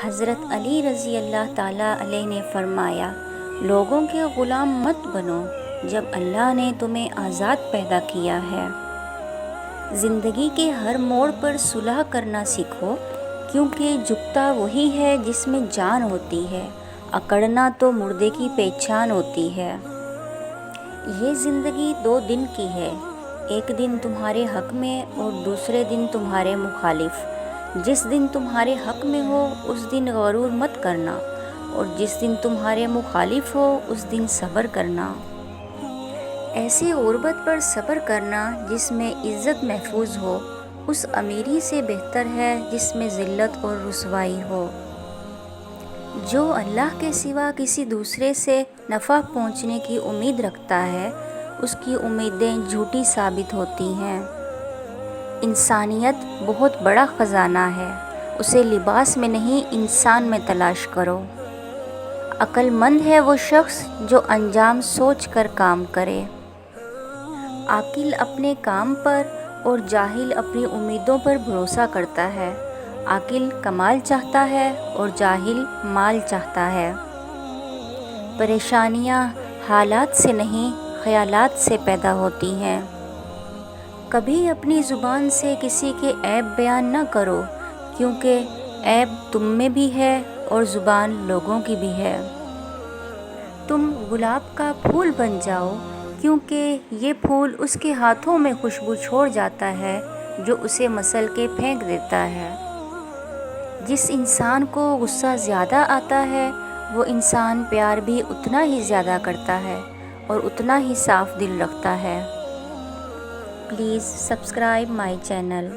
حضرت علی رضی اللہ تعالیٰ علیہ نے فرمایا، لوگوں کے غلام مت بنو جب اللہ نے تمہیں آزاد پیدا کیا ہے۔ زندگی کے ہر موڑ پر صلح کرنا سیکھو، کیونکہ جھکتا وہی ہے جس میں جان ہوتی ہے، اکڑنا تو مردے کی پہچان ہوتی ہے۔ یہ زندگی 2 دن کی ہے، ایک دن تمہارے حق میں اور دوسرے دن تمہارے مخالف۔ جس دن تمہارے حق میں ہو اس دن غرور مت کرنا، اور جس دن تمہارے مخالف ہو اس دن صبر کرنا۔ ایسی غربت پر صبر کرنا جس میں عزت محفوظ ہو، اس امیری سے بہتر ہے جس میں ذلت اور رسوائی ہو۔ جو اللہ کے سوا کسی دوسرے سے نفع پہنچنے کی امید رکھتا ہے، اس کی امیدیں جھوٹی ثابت ہوتی ہیں۔ انسانیت بہت بڑا خزانہ ہے، اسے لباس میں نہیں انسان میں تلاش کرو۔ عقل مند ہے وہ شخص جو انجام سوچ کر کام کرے۔ عاقل اپنے کام پر اور جاہل اپنی امیدوں پر بھروسہ کرتا ہے۔ عاقل کمال چاہتا ہے اور جاہل مال چاہتا ہے۔ پریشانیاں حالات سے نہیں، خیالات سے پیدا ہوتی ہیں۔ کبھی اپنی زبان سے کسی کے عیب بیان نہ کرو، کیونکہ عیب تم میں بھی ہے اور زبان لوگوں کی بھی ہے۔ تم گلاب کا پھول بن جاؤ، کیونکہ یہ پھول اس کے ہاتھوں میں خوشبو چھوڑ جاتا ہے جو اسے مسل کے پھینک دیتا ہے۔ جس انسان کو غصہ زیادہ آتا ہے، وہ انسان پیار بھی اتنا ہی زیادہ کرتا ہے اور اتنا ہی صاف دل رکھتا ہے۔ Please subscribe my channel.